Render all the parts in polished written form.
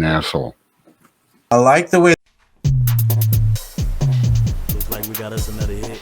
asshole. I like the way. Looks like we got us another hit.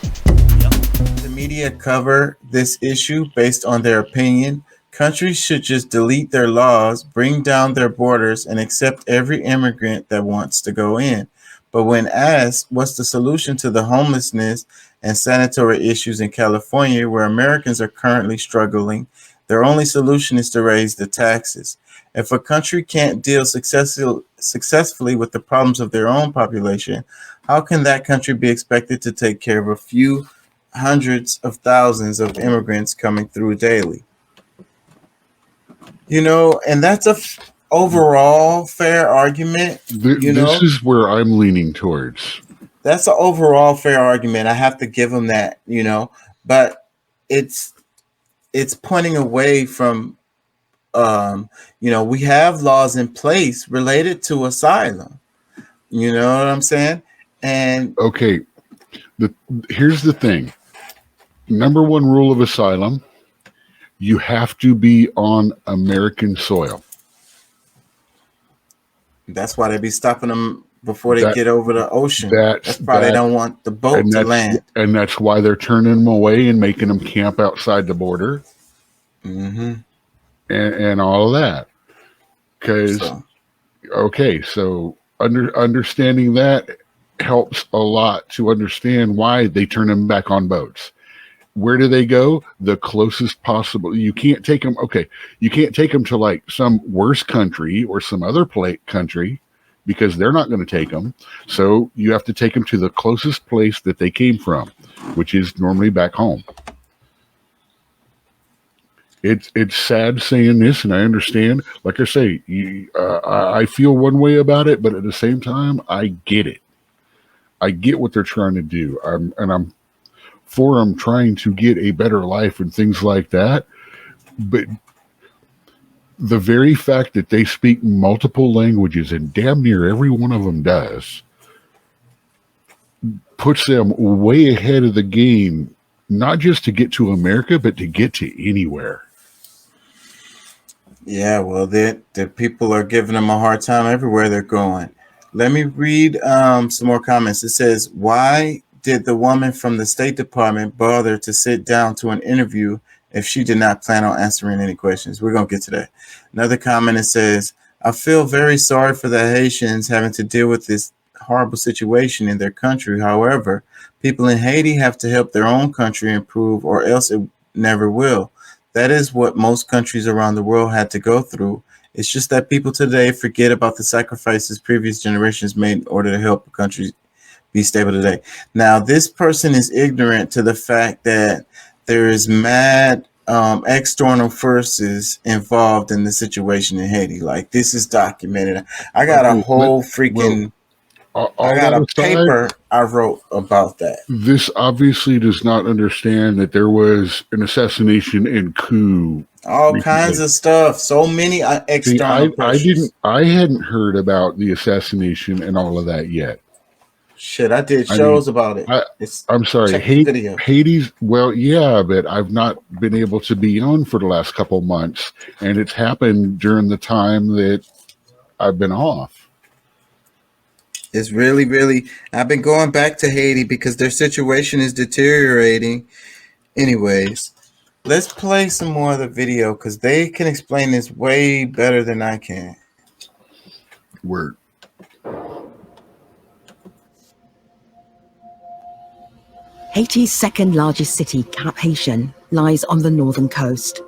The media cover this issue based on their opinion. Countries should just delete their laws, bring down their borders, and accept every immigrant that wants to go in. But when asked what's the solution to the homelessness and sanitary issues in California, where Americans are currently struggling, their only solution is to raise the taxes. If a country can't deal successfully with the problems of their own population, how can that country be expected to take care of a few hundreds of thousands of immigrants coming through daily? And that's a overall fair argument. This is where I'm leaning towards. That's an overall fair argument. I have to give them that, but it's pointing away from, we have laws in place related to asylum. You know what I'm saying? And okay, here's the thing. Number one rule of asylum: you have to be on American soil. That's why they be stopping them before they get over the ocean. That's why they don't want the boat to land. And that's why they're turning them away and making them camp outside the border. Mm-hmm. And all of that. Because, so understanding that helps a lot to understand why they turn them back on boats. Where do they go? The closest possible. You can't take them. Okay, you can't take them to like some worse country or some other country because they're not going to take them. So you have to take them to the closest place that they came from, which is normally back home. It's sad saying this, and I understand. Like I say, I feel one way about it, but at the same time, I get it. I get what they're trying to do. I'm for them trying to get a better life and things like that. But the very fact that they speak multiple languages, and damn near every one of them does, puts them way ahead of the game, not just to get to America, but to get to anywhere. Yeah, well, the people are giving them a hard time everywhere they're going. Let me read some more comments. It says, why did the woman from the State Department bother to sit down to an interview if she did not plan on answering any questions? We're going to get to that. Another comment, it says, I feel very sorry for the Haitians having to deal with this horrible situation in their country. However, people in Haiti have to help their own country improve, or else it never will. That is what most countries around the world had to go through. It's just that people today forget about the sacrifices previous generations made in order to help a country be stable today. Now, this person is ignorant to the fact that there is mad external forces involved in the situation in Haiti. Like, this is documented. I got a whole freaking... I got a paper I wrote about that. This obviously does not understand that there was an assassination and coup. All kinds of stuff. So many external pressures. I hadn't heard about the assassination and all of that yet. Shit, I did shows about it. I'm sorry. Haiti's, well, yeah, but I've not been able to be on for the last couple months, and it's happened during the time that I've been off. It's really, really, I've been going back to Haiti because their situation is deteriorating. Anyways, let's play some more of the video because they can explain this way better than I can. Word. Haiti's second largest city, Cap Haitian, lies on the northern coast.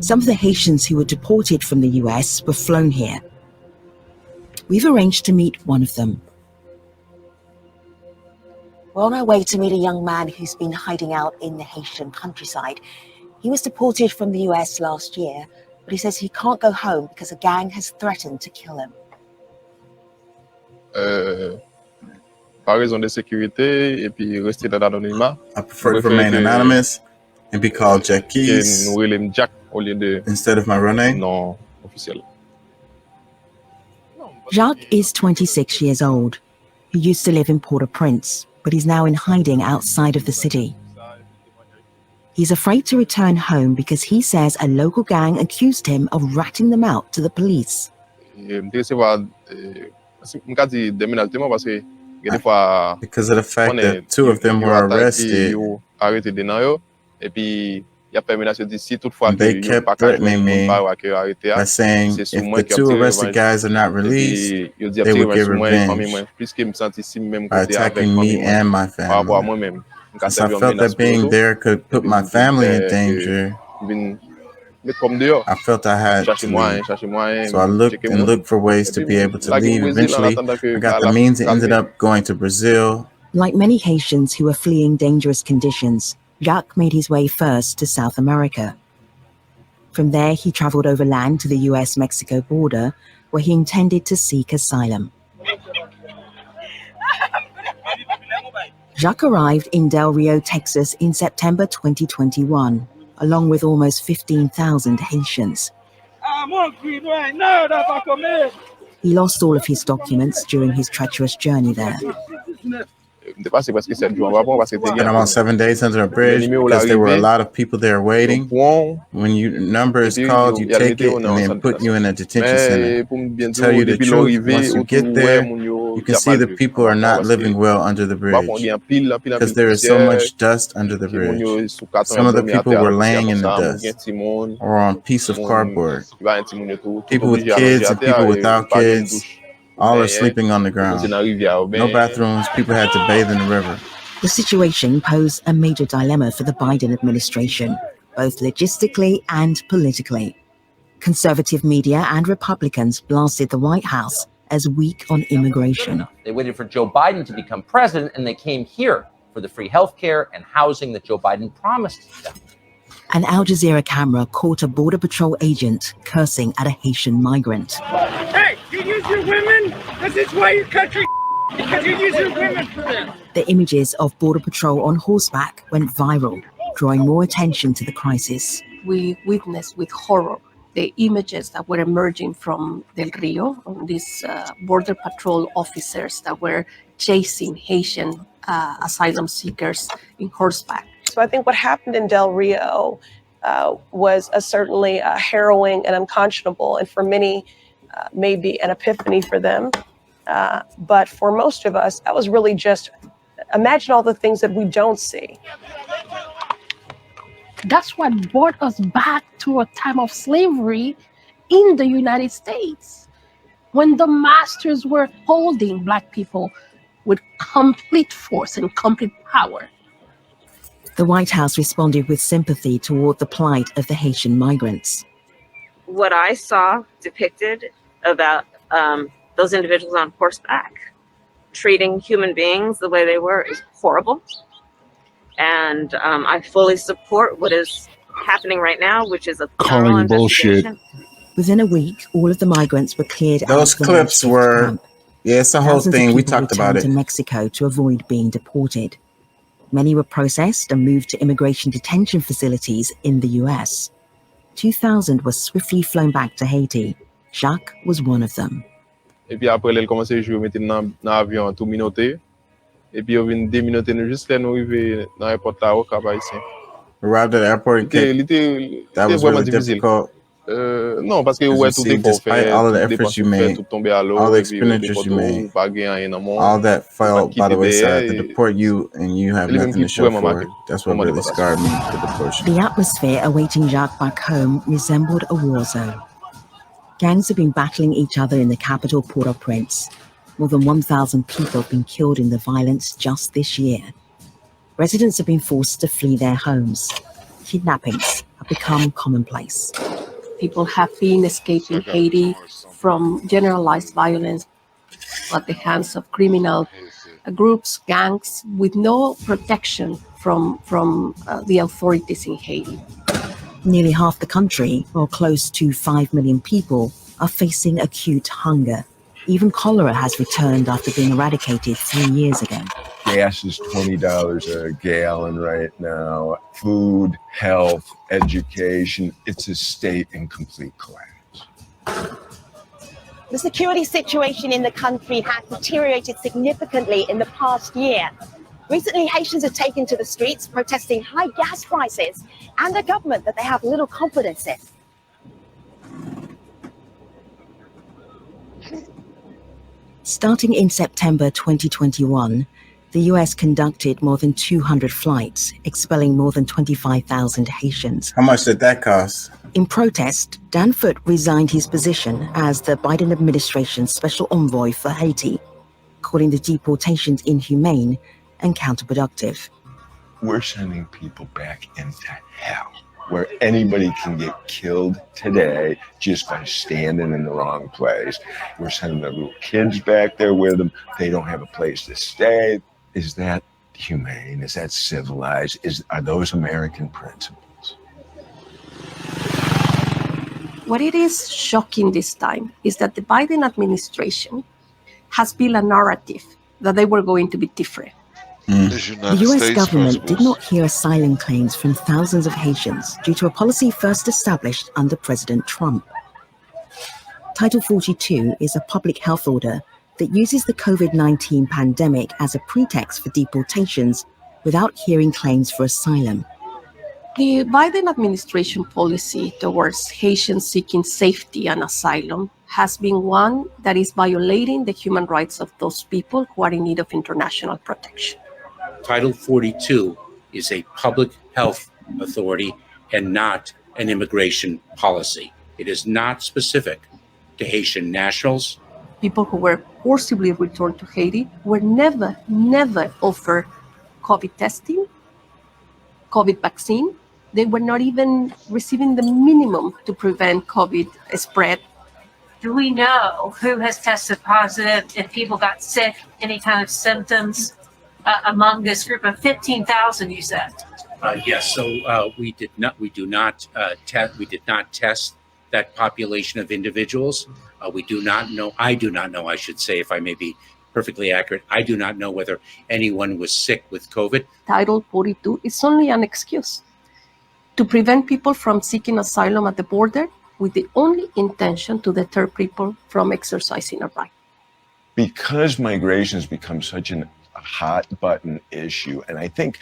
Some of the Haitians who were deported from the US were flown here. We've arranged to meet one of them. We're on our way to meet a young man who's been hiding out in the Haitian countryside. He was deported from the US last year, but he says he can't go home because a gang has threatened to kill him. Par raison de sécurité et puis rester dans l'anonymat. I prefer to remain anonymous and be called Jack Keys Jack au lieu de instead of my real name. Non officiel. Jacques is 26 years old. He used to live in Port-au-Prince, but he's now in hiding outside of the city. He's afraid to return home because he says a local gang accused him of ratting them out to the police. Because of Because of the fact that two of them were arrested, they kept threatening me by saying if the two arrested guys are not released, they would get revenge by attacking me and my family. So I felt that being there could put my family in danger. I felt I had to leave. So I looked for ways to be able to leave. Eventually, I got the means and ended up going to Brazil. Like many Haitians who are fleeing dangerous conditions, Jacques made his way first to South America. From there, he traveled overland to the US-Mexico border, where he intended to seek asylum. Jacques arrived in Del Rio, Texas in September 2021, along with almost 15,000 Haitians. He lost all of his documents during his treacherous journey there. And I'm on 7 days under a bridge because there were a lot of people there waiting. When your number is called, you take it and then put you in a detention center. To tell you the truth, once you get there, you can see that people are not living well under the bridge because there is so much dust under the bridge. Some of the people were laying in the dust or on a piece of cardboard. People with kids and people without kids, all are sleeping on the ground. No bathrooms, people had to bathe in the river. The situation posed a major dilemma for the Biden administration, both logistically and politically. Conservative media and Republicans blasted the White House as weak on immigration. They waited for Joe Biden to become president, and they came here for the free health care and housing that Joe Biden promised them. An Al Jazeera camera caught a Border Patrol agent cursing at a Haitian migrant. Hey, you use your women? Because it's why your country, because you use your women for them. The images of Border Patrol on horseback went viral, drawing more attention to the crisis. We witnessed with horror the images that were emerging from Del Rio, on these Border Patrol officers that were chasing Haitian asylum seekers in horseback. So I think what happened in Del Rio was certainly harrowing and unconscionable, and for many, maybe an epiphany for them. But for most of us, that was really just, imagine all the things that we don't see. That's what brought us back to a time of slavery in the United States, when the masters were holding Black people with complete force and complete power. The White House responded with sympathy toward the plight of the Haitian migrants. What I saw depicted about those individuals on horseback treating human beings the way they were is horrible. And I fully support what is happening right now, which is a calling bullshit. Within a week, all of the migrants were cleared. Those clips were, yeah, it's a whole thing. We talked about it. To Mexico to avoid being deported. Many were processed and moved to immigration detention facilities in the US. 2,000 were swiftly flown back to Haiti. Jacques was one of them. Et puis après, elle commençait à jouer dans l'avion tout minoté. Et puis, on déminoté nous juste là, nous arrivons dans l'aéroport là, au Cap Haïtien. Arrived at the airport. That was really difficult. Non, parce que ouais, tout est bon fait. All of the efforts you made, all the expenditures you made, all that fell by the wayside to deport you, and you have nothing to show for it. That's what really scarred me, the deportation. The atmosphere awaiting Jacques back home resembled a war zone. Gangs have been battling each other in the capital Port-au-Prince. More than 1,000 people have been killed in the violence just this year. Residents have been forced to flee their homes. Kidnappings have become commonplace. People have been escaping Haiti from generalized violence at the hands of criminal groups, gangs, with no protection from the authorities in Haiti. Nearly half the country, or close to 5 million people, are facing acute hunger. Even cholera has returned after being eradicated 3 years ago. Gas is $20 a gallon right now. Food, health, education, it's a state in complete collapse. The security situation in the country has deteriorated significantly in the past year. Recently, Haitians have taken to the streets protesting high gas prices and a government that they have little confidence in. Starting in September 2021, the US conducted more than 200 flights, expelling more than 25,000 Haitians. How much did that cost? In protest, Dan Foote resigned his position as the Biden administration's special envoy for Haiti, calling the deportations inhumane and counterproductive. We're sending people back into hell, where anybody can get killed today just by standing in the wrong place. We're sending the little kids back there with them. They don't have a place to stay. Is that humane? Is that civilized? Are those American principles? What it is shocking this time is that the Biden administration has built a narrative that they were going to be different. The US government did not hear asylum claims from thousands of Haitians due to a policy first established under President Trump. Title 42 is a public health order that uses the COVID-19 pandemic as a pretext for deportations without hearing claims for asylum. The Biden administration policy towards Haitians seeking safety and asylum has been one that is violating the human rights of those people who are in need of international protection. Title 42 is a public health authority and not an immigration policy. It is not specific to Haitian nationals. People who were forcibly returned to Haiti were never offered COVID testing, COVID vaccine. They were not even receiving the minimum to prevent COVID spread. Do we know who has tested positive, if people got sick, any kind of symptoms among this group of 15,000 you said? Yes, so we did not test that population of individuals. We do not know, I do not know, I should say, if I may be perfectly accurate, I do not know whether anyone was sick with COVID. Title 42 is only an excuse to prevent people from seeking asylum at the border with the only intention to deter people from exercising a right. Because migration has become such a hot button issue, and I think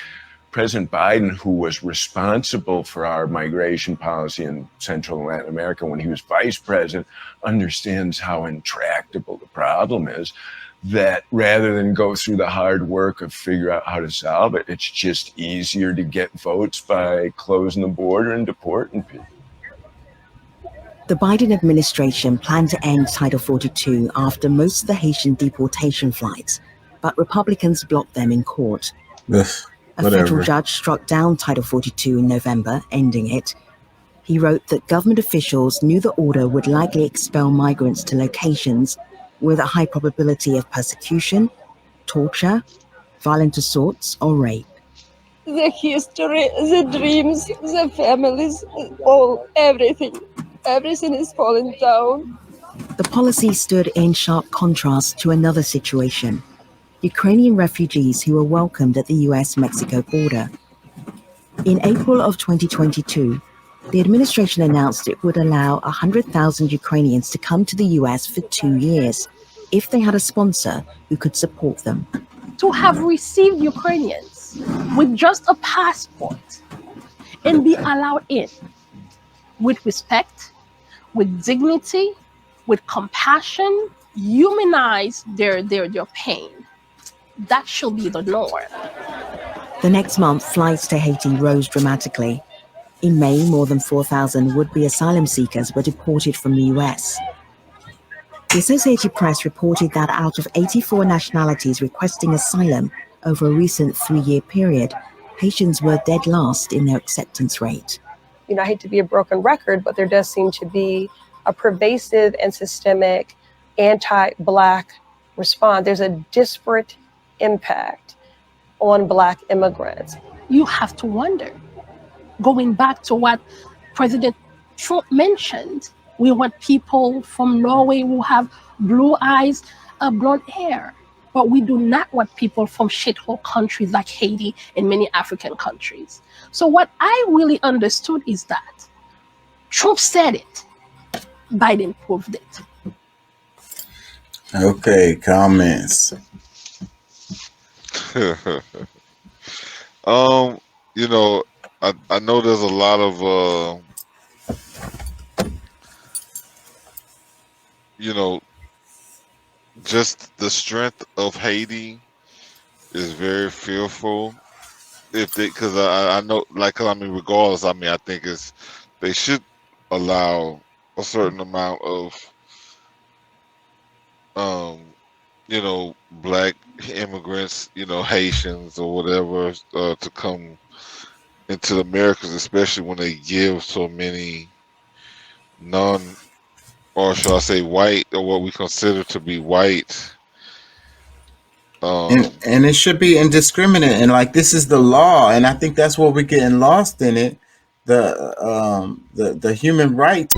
President Biden, who was responsible for our migration policy in Central and Latin America when he was vice president, understands how intractable the problem is, that rather than go through the hard work of figure out how to solve it, it's just easier to get votes by closing the border and deporting people. The Biden administration planned to end Title 42 after most of the Haitian deportation flights, but Republicans blocked them in court. A federal judge struck down Title 42 in November, ending it. He wrote that government officials knew the order would likely expel migrants to locations with a high probability of persecution, torture, violent assaults, or rape. The history, the dreams, the families, everything is falling down. The policy stood in sharp contrast to another situation: Ukrainian refugees who were welcomed at the US-Mexico border. In April of 2022, the administration announced it would allow 100,000 Ukrainians to come to the US for 2 years if they had a sponsor who could support them. To have received Ukrainians with just a passport and be allowed in with respect, with dignity, with compassion, humanize their pain. That should be the norm. The next month, flights to Haiti rose dramatically. In May, more than 4,000 would-be asylum seekers were deported from the US. The Associated Press reported that out of 84 nationalities requesting asylum over a recent 3-year period, Haitians were dead last in their acceptance rate. I hate to be a broken record, but there does seem to be a pervasive and systemic anti-Black response. There's a disparate impact on Black immigrants. You have to wonder, going back to what President Trump mentioned, we want people from Norway who have blue eyes, blonde hair, but we do not want people from shithole countries like Haiti and many African countries. So what I really understood is that Trump said it, Biden proved it. Okay, comments. You know, I know there's a lot of you know, just the strength of Haiti is very fearful. If they, because I know, like, I mean, regardless, I mean, I think they should allow a certain amount of you know, black immigrants, you know, Haitians or whatever, to come into the Americas, especially when they give so many non, or shall I say, white, or what we consider to be white. And it should be indiscriminate, and like this is the law, and I think that's where we're getting lost in it. The human rights